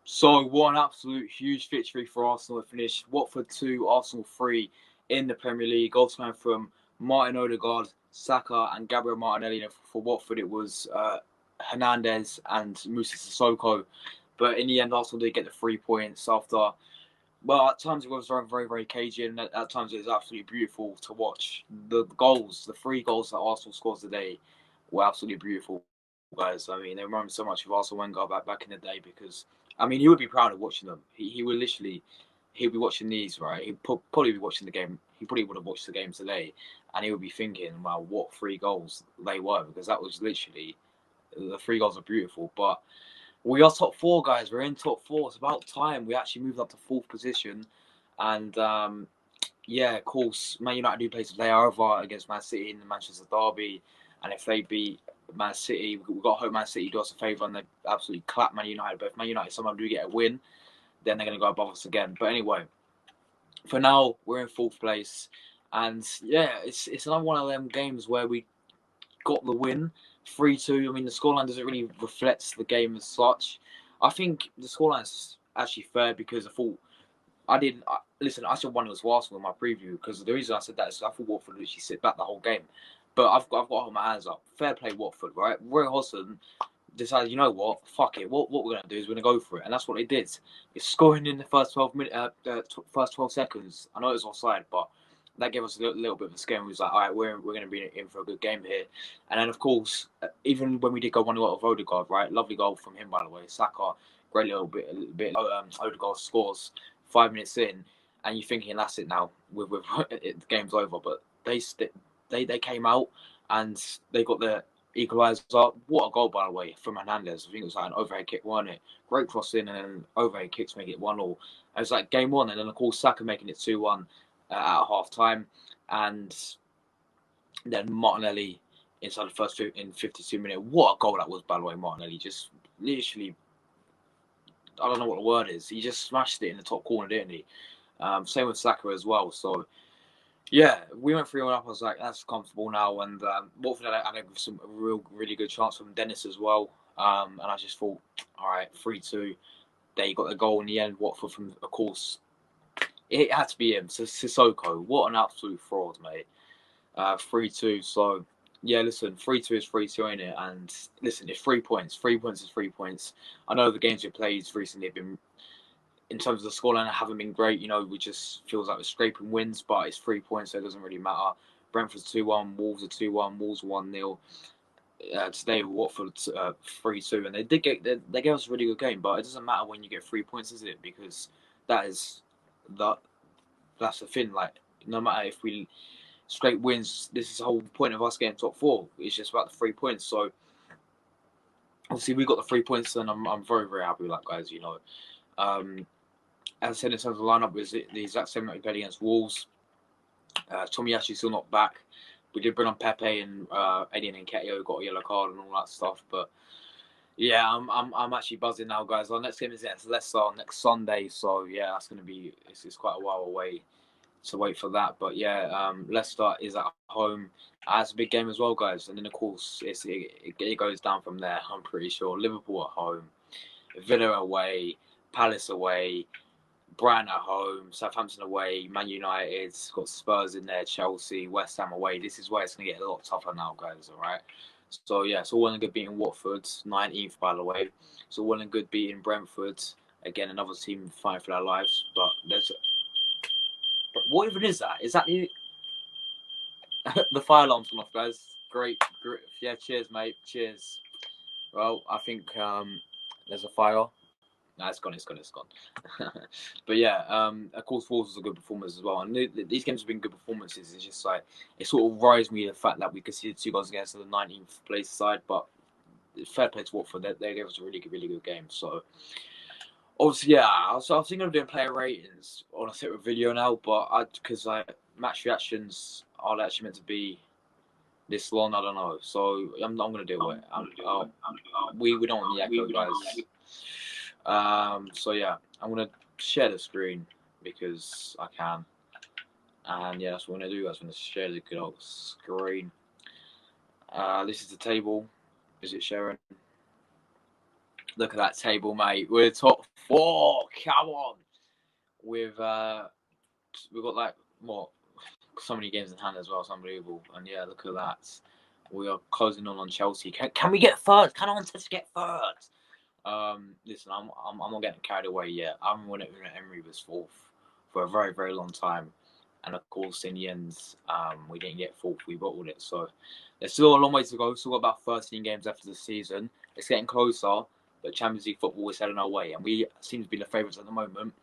So what an absolute huge victory for Arsenal. It finished Watford 2, Arsenal 3 in the Premier League. Goals coming from Martin Odegaard, Saka and Gabriel Martinelli. And for Watford it was Hernandez and Musa Sissoko. But in the end Arsenal did get the 3 points after, well, at times it was very, very, very cagey, and at times it was absolutely beautiful to watch. The goals, the 3 goals that Arsenal scores today were absolutely beautiful, guys. I mean, they remind me so much of Arsene Wenger back in the day because, I mean, he would be proud of watching them. He would literally, he'd be watching these, right? He'd probably be watching the game. He probably would have watched the game today, and he would be thinking, wow, what 3 goals they were, because that was literally, the 3 goals are beautiful. But we are top 4, guys. We're in top 4. It's about time. We actually moved up to 4th position. And yeah, of course, Man United do play today over against Man City in the Manchester Derby. And if they beat Man City, we've got to hope Man City do us a favour and they absolutely clap Man United. But if Man United somehow do get a win, then they're going to go above us again. But anyway, for now, we're in 4th place. And yeah, it's another one of them games where we got the win, 3-2. I mean, the scoreline doesn't really reflect the game as such. I think the scoreline is actually fair because I didn't listen. I said 1-0 to Arsenal in my preview because the reason I said that is I thought Watford literally sit back the whole game. But I've got to hold my hands up. Fair play, Watford, right? Roy Hodgson decided, you know what, fuck it. What we're gonna do is we're gonna go for it, and that's what they did. It's scoring in the first 12 minutes, first 12 seconds. I know it was offside, but that gave us a little bit of a scare. We was like, all right, we're gonna be in for a good game here. And then of course, even when we did go 1-0 of Odegaard, right, lovely goal from him by the way. Saka, great little bit. Odegaard scores 5 minutes in, and you're thinking that's it now. With the game's over, but they came out and they got the equaliser. What a goal, by the way, from Hernandez. I think it was like an overhead kick, wasn't it? Great cross in and then overhead kicks make it 1-0. It was like game one, and then of course Saka making it 2-1 at half time, and then Martinelli inside the first in 52 minutes. What a goal that was, by the way. Martinelli just literally, I don't know what the word is. He just smashed it in the top corner, didn't he? Same with Saka as well. So yeah, we went 3-1 up. I was like, that's comfortable now. And Watford had some really good chance from Dennis as well. And I just thought, all right, 3-2. They got the goal in the end. Watford, from, of course, it had to be him. So Sissoko, what an absolute fraud, mate. 3-2. So yeah, listen, 3-2 is 3-2, ain't it? And listen, it's 3 points. 3 points is 3 points. I know the games we played recently have been, in terms of the scoreline, haven't been great. You know, we just feels like we're scraping wins, but it's 3 points, so it doesn't really matter. Brentford's 2-1, Wolves are 2-1, Wolves 1-0. Today Watford 3-2, and they gave us a really good game. But it doesn't matter when you get 3 points, is it? Because that is that that's the thing. Like, no matter if we scrape wins, this is the whole point of us getting top 4. It's just about the 3 points. So obviously we got the 3 points, and I'm very, very happy with that, guys. You know. As I said, in terms of lineup, was the exact same that we played against Wolves. Tomiyasu's still not back. We did bring on Pepe and Eddie and Nketiah, got a yellow card and all that stuff. But yeah, I'm actually buzzing now, guys. Our next game is against Leicester next Sunday, so yeah, that's going to be it's quite a while away to wait for that. But yeah, Leicester is at home. It's a big game as well, guys. And then of course it goes down from there. I'm pretty sure Liverpool at home, Villa away, Palace away, Brighton at home, Southampton away, Man United, got Spurs in there, Chelsea, West Ham away. This is where it's going to get a lot tougher now, guys, all right? So, yeah, it's all well and good beating Watford, 19th, by the way. It's all well and good beating Brentford. Again, another team fighting for their lives. But there's... What even is that? Is that the... the fire alarm's gone off, guys. Great. Yeah, cheers, mate. Cheers. Well, I think there's a fire. No, it's gone. But yeah, of course, Wolves was a good performance as well. And these games have been good performances. It's just like, it sort of worries me the fact that we conceded 2 goals against the 19th place side. But fair play to Watford. They gave us a really good game. So obviously, yeah, I was thinking of doing player ratings on a separate video now, but because match reactions are actually meant to be this long, I don't know. So I'm going to do it. We don't want the echo, guys. So yeah, I'm gonna share the screen because I can, and yeah, that's what I'm gonna do, guys. I'm gonna share the good old screen. This is the table. Is it sharing? Look at that table, mate. We're top 4. Come on. We've got like what, so many games in hand as well. It's unbelievable. And yeah, look at that. We are closing on Chelsea. Can we get third? Can Arteta get third? Listen, I'm not getting carried away yet. I remember when Emery was fourth for a very, very long time, and of course in the end, we didn't get fourth. We bottled it. So there's still a long way to go. Still got about 13 games after the season. It's getting closer, but Champions League football is heading our way, and we seem to be the favourites at the moment.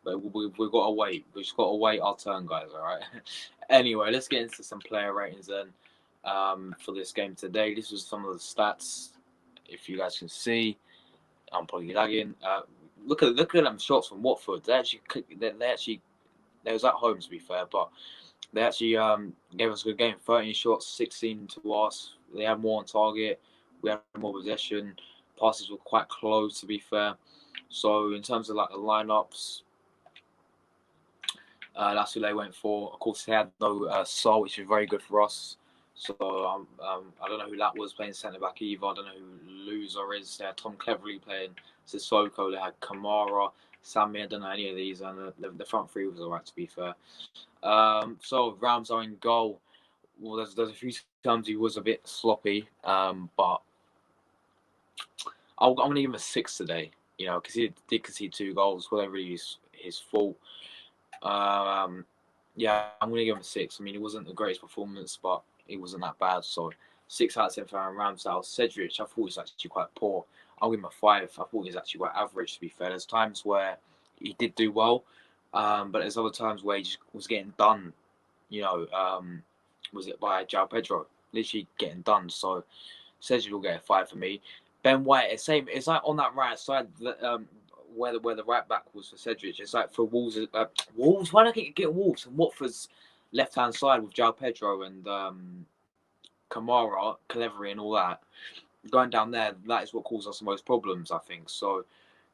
But we've got to wait. We've just got to wait our turn, guys. All right. Anyway, let's get into some player ratings then. For this game today, this was some of the stats. If you guys can see. I'm probably lagging. Look at them shots from Watford. They was at home, to be fair, but they actually gave us a good game. 13 shots, 16 to us. They had more on target. We had more possession. Passes were quite close, to be fair. So in terms of like the lineups, that's who they went for. Of course, they had no Sol, which is very good for us. So I don't know who that was playing centre back either. I don't know who Loser is. They had Tom Cleverley playing Sissoko. They had Kamara, Sammy. I don't know any of these. And the front three was alright, to be fair. So Rams are in goal. Well, there's a few times he was a bit sloppy, but I'm going to give him a 6 today. You know, because he did concede 2 goals. Wasn't really his fault. Yeah, I'm going to give him a 6. I mean, it wasn't the greatest performance, but it wasn't that bad. So 6 out of 10 for Aaron Ramsdale. Cedric, I thought he was actually quite poor. I'll give him a 5. I thought he was actually quite average, to be fair. There's times where he did do well, but there's other times where he just was getting done. You know, was it by João Pedro? Literally getting done. So Cedric will get a 5 for me. Ben White, it's same. It's like on that right side, where the right back was for Cedric. It's like for Wolves. Wolves. Why don't I get Wolves and Watford's left hand side with João Pedro and Kamara, Cleverley, and all that going down there? That is what causes us the most problems, I think. So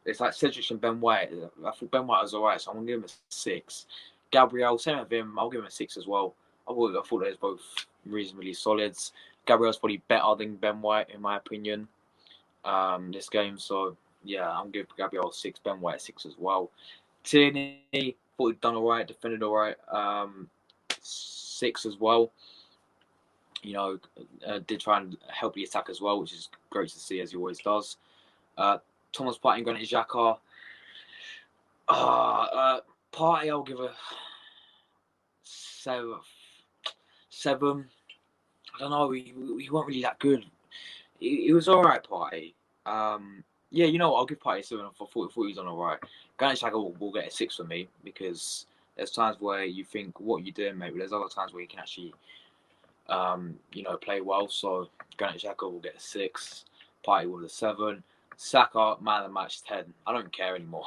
it's like Cedric and Ben White. I thought Ben White was alright, so I'm gonna give him a 6. Gabriel, same with him. I'll give him a 6 as well. I thought they was both reasonably solid. Gabriel's probably better than Ben White in my opinion. This game, so yeah, I'm giving Gabriel a 6, Ben White a 6 as well. Tierney, thought he'd done alright, defended alright. 6 as well. You know, did try and help the attack as well, which is great to see, as he always does. Thomas Partey and Granit Xhaka. Partey, I'll give a 7. I don't know, he wasn't really that good. He was alright, Partey. Yeah, you know what? I'll give Partey a 7. I thought he was on alright. Granit Xhaka will get a 6 for me, because there's times where you think, what are you doing, mate? But there's other times where you can actually, you know, play well. So Granit Xhaka will get a 6. Partey with a 7. Saka, man of the match, 10. I don't care anymore.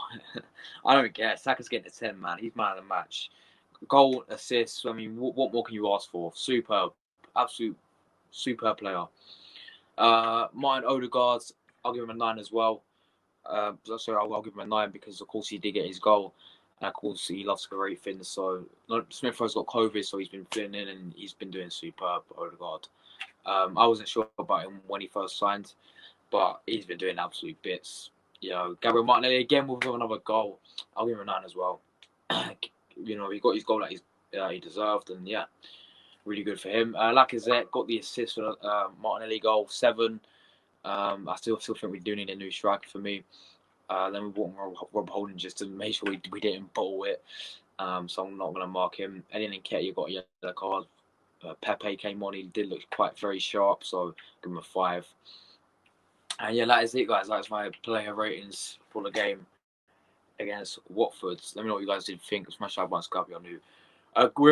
I don't care. Saka's getting a 10, man. He's man of the match. Goal, assist. I mean, what more can you ask for? Superb. Absolute superb player. Martin Odegaard, I'll give him a 9 as well. Sorry, I'll give him a 9 because, of course, he did get his goal. And, of course, he loves to go very thin. So, Smith Rowe's got COVID, so he's been filling in and he's been doing superb, Odegaard. I wasn't sure about him when he first signed, but he's been doing absolute bits. You know, Gabriel Martinelli, again, with another goal. I'll give him a 9 as well. You know, he got his goal that he deserved, and, yeah. Really good for him. Lacazette got the assist for the Martinelli goal, 7. I still think we do need a new striker for me. Then we brought Rob Holding just to make sure we didn't bottle it. So I'm not going to mark him. And then Nketiah got a yellow card. Pepe came on. He did look quite very sharp, so give him a 5. And yeah, that is it, guys. That's my player ratings for the game against Watford. Let me know what you guys did think. Smash that button, subscribe if you're new.